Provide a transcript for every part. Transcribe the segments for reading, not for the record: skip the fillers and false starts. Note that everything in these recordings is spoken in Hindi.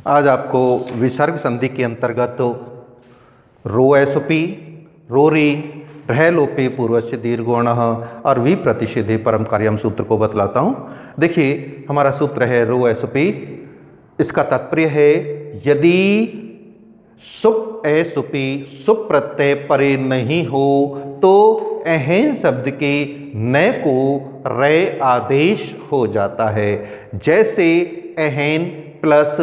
आज आपको विसर्ग संधि के अंतर्गत रो एसोपी, रोरी, रह लोपे पूर्वस्य दीर्घोणः और वी प्रतिषेधे परम कार्यम सूत्र को बतलाता हूँ। देखिए हमारा सूत्र है रो एसोपी। इसका तात्पर्य है यदि सुप एसुपी सुप प्रत्यय परे नहीं हो तो एहन शब्द के न को रे आदेश हो जाता है। जैसे एहन प्लस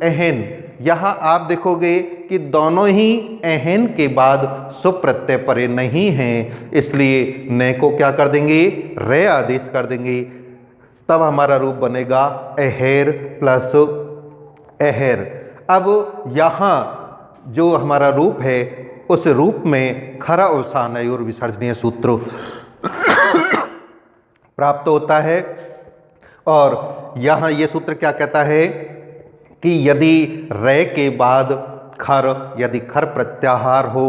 एहन, यहाँ आप देखोगे कि दोनों ही एहन के बाद सुप प्रत्यय परे नहीं हैं, इसलिए न को क्या कर देंगे, रे आदेश कर देंगे। तब हमारा रूप बनेगा अहेर प्लस अहेर। अब यहाँ जो हमारा रूप है उस रूप में खरा अवसान और विसर्जनीय सूत्र प्राप्त होता है। और यहाँ ये सूत्र क्या कहता है कि यदि रे के बाद खर, यदि खर प्रत्याहार हो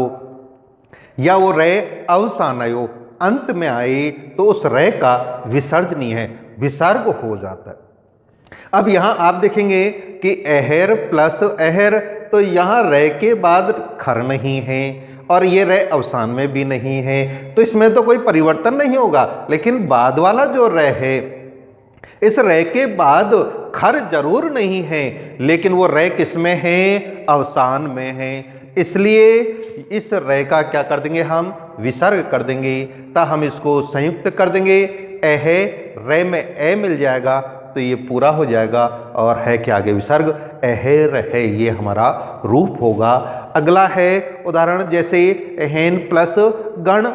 या वो रे अवसानयो अंत में आए तो उस रे का विसर्जनीय है, विसर्ग हो जाता है। अब यहाँ आप देखेंगे कि अहेर प्लस अहेर, तो यहाँ रे के बाद खर नहीं है और ये रे अवसान में भी नहीं है, तो इसमें तो कोई परिवर्तन नहीं होगा। लेकिन बाद वाला जो रे है, इस रे के बाद खर जरूर नहीं है, लेकिन वो रे किस में है, अवसान में है, इसलिए इस रे का क्या कर देंगे, हम विसर्ग कर देंगे। तो हम इसको संयुक्त कर देंगे, अहे रे में ए मिल जाएगा तो ये पूरा हो जाएगा और है के आगे विसर्ग अहेर है, ये हमारा रूप होगा। अगला है उदाहरण जैसे एहन प्लस गण,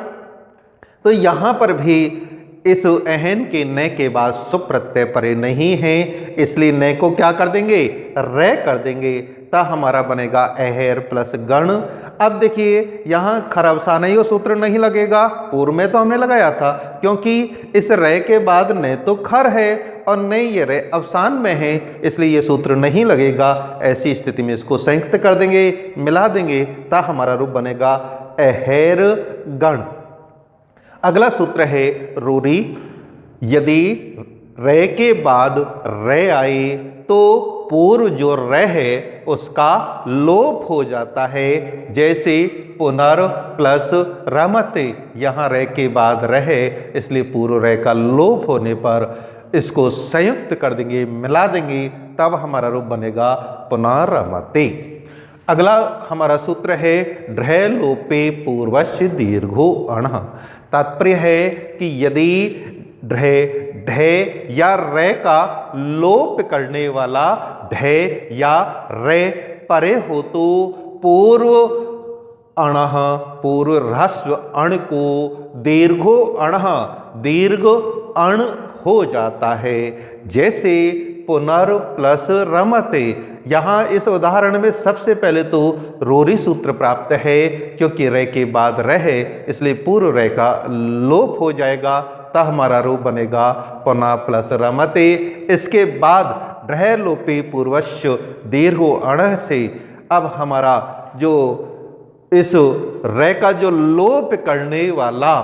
तो यहाँ पर भी इस एहन के न के बाद सुप प्रत्यय परे नहीं है, इसलिए न को क्या कर देंगे, रे कर देंगे। तो हमारा बनेगा अहेर प्लस गण। अब देखिए यहाँ खरवसानयो सूत्र नहीं लगेगा, पूर्व में तो हमने लगाया था, क्योंकि इस रे के बाद न तो खर है और न ये रे अवसान में है, इसलिए ये सूत्र नहीं लगेगा। ऐसी स्थिति में इसको संयुक्त कर देंगे, मिला देंगे, तो हमारा रूप बनेगा अहेर गण। अगला सूत्र है रोरी। यदि रे के बाद रे आए तो पूर्व जो रे है उसका लोप हो जाता है। जैसे पुनर प्लस रमते, यहाँ रे के बाद रहे, इसलिए पूर्व रे का लोप होने पर इसको संयुक्त कर देंगे, मिला देंगे, तब हमारा रूप बनेगा पुनरमते। अगला हमारा सूत्र है ढ्र लोपे पूर्वस्य दीर्घो अणः। तात्पर्य है कि यदि ढे या रे का लोप करने वाला ढे या रे परे हो तो पूर्व अणः, पूर्व ह्रस्व अण को दीर्घो अणः, दीर्घ अण हो जाता है। जैसे पुनर प्लस रमते, यहाँ इस उदाहरण में सबसे पहले तो रोरी सूत्र प्राप्त है, क्योंकि रे के बाद रहे, इसलिए पूर्व रे का लोप हो जाएगा, तब हमारा रूप बनेगा पुनः प्लस रमते। इसके बाद ढ्र लोपे पूर्वस्य दीर्घो अणः से अब हमारा जो इस रे का जो लोप करने वाला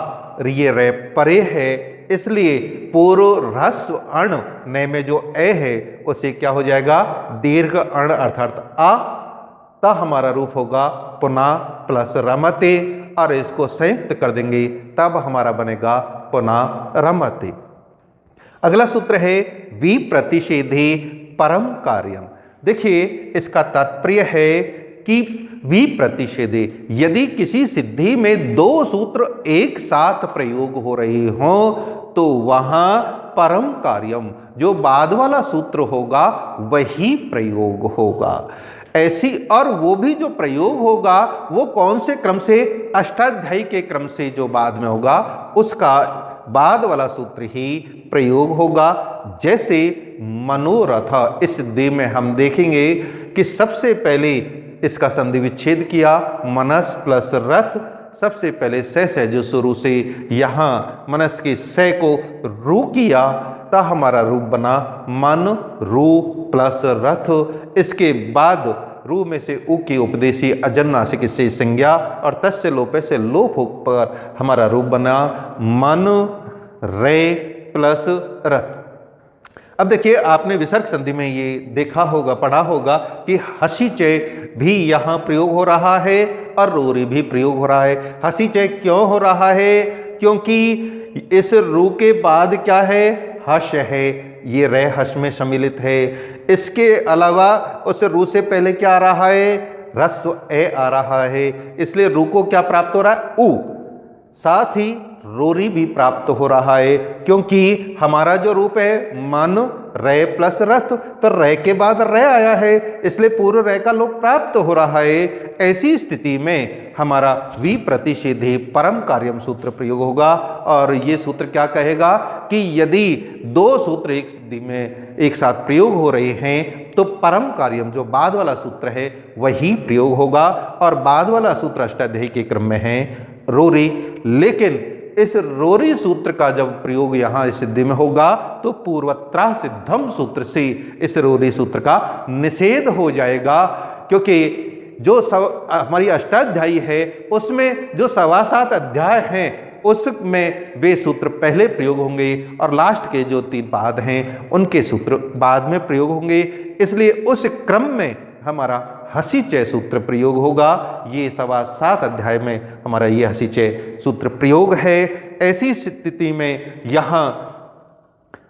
ये रे परे है, इसलिए पूर्व ह्रस्व अण न में जो ए है उसे क्या हो जाएगा, दीर्घ अण अर्थात आ, तब हमारा रूप होगा पुनः प्लस रमते और इसको संयुक्त कर देंगे, तब हमारा बनेगा पुनः रमते। अगला सूत्र है वी प्रतिषेधे परम कार्यम। देखिए इसका तात्पर्य है कि वी प्रतिषेधे, यदि किसी सिद्धि में दो सूत्र एक साथ प्रयोग हो रहे हों तो वहां परम कार्यम, जो बाद वाला सूत्र होगा वही प्रयोग होगा। ऐसी, और वो भी जो प्रयोग होगा वो कौन से क्रम से, अष्टाध्यायी के क्रम से जो बाद में होगा उसका बाद वाला सूत्र ही प्रयोग होगा। जैसे मनोरथ, इस सिद्धि में हम देखेंगे कि सबसे पहले इसका संधि विच्छेद किया, मनस प्लस रथ, सबसे पहले से जो शुरू से यहाँ मनस के से को रू किया, तो हमारा रूप बना मन रू प्लस रथ। इसके बाद रू में से उ की उपदेशी अजन्नासिक से संज्ञा और तस्य लोपे से लोप होकर हमारा रूप बना मन रे प्लस रथ। अब देखिए, आपने विसर्ग संधि में ये देखा होगा, पढ़ा होगा कि हसीचय भी यहाँ प्रयोग हो रहा है और रोरी भी प्रयोग हो रहा है। हसीचय क्यों हो रहा है? क्योंकि इस रू के बाद क्या है? हश है, ये रे हश में सम्मिलित है। इसके अलावा उस रू से पहले क्या आ रहा है? ह्रस्व ए आ रहा है, इसलिए रू को क्या प्राप्त हो रहा है? ऊ। साथ ही रोरी भी प्राप्त हो रहा है, क्योंकि हमारा जो रूप है मन रे प्लस रथ, तो रे के बाद रे आया है, इसलिए पूर्व रे का लोप प्राप्त हो रहा है। ऐसी स्थिति में हमारा वि प्रतिषेधे परम कार्यम सूत्र प्रयोग होगा। और ये सूत्र क्या कहेगा कि यदि दो सूत्र एक स्थिति में एक साथ प्रयोग हो रहे हैं तो परम कार्यम जो बाद वाला सूत्र है वही प्रयोग होगा। और बाद वाला सूत्र अष्टाध्यायी के क्रम में है रोरी, लेकिन इस रोरी सूत्र का जब प्रयोग यहाँ सिद्धि में होगा तो पूर्वत्रा सिद्धम सूत्र से इस रोरी सूत्र का निषेध हो जाएगा, क्योंकि जो हमारी अष्टाध्यायी है उसमें जो 7.25 अध्याय हैं उसमें वे सूत्र पहले प्रयोग होंगे और लास्ट के जो 3 पाद हैं उनके सूत्र बाद में प्रयोग होंगे। इसलिए उस क्रम में हमारा हसीचय सूत्र प्रयोग होगा। ये 7.25 अध्याय में हमारा ये हसीचय सूत्र प्रयोग है। ऐसी स्थिति में यहाँ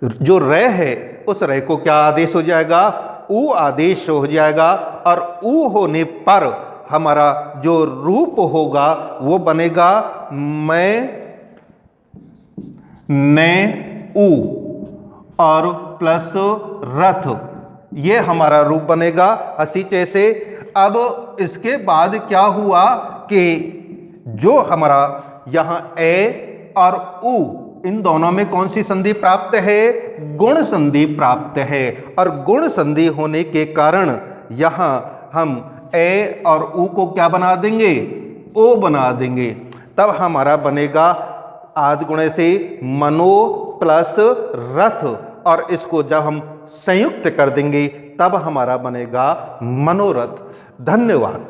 जो रे है उस रे को क्या आदेश हो जाएगा? ऊ आदेश हो जाएगा। और ऊ होने पर हमारा जो रूप होगा वो बनेगा मैं ने ऊ और प्लस रथ, ये हमारा रूप बनेगा हसीचय से। अब इसके बाद क्या हुआ कि जो हमारा यहाँ ए और ऊ इन दोनों में कौन सी संधि प्राप्त है? गुण संधि प्राप्त है। और गुण संधि होने के कारण यहाँ हम ए और ऊ को क्या बना देंगे? ओ बना देंगे। तब हमारा बनेगा आदि गुणे से मनो प्लस रथ, और इसको जब हम संयुक्त कर देंगे तब हमारा बनेगा मनोरथ। धन्यवाद।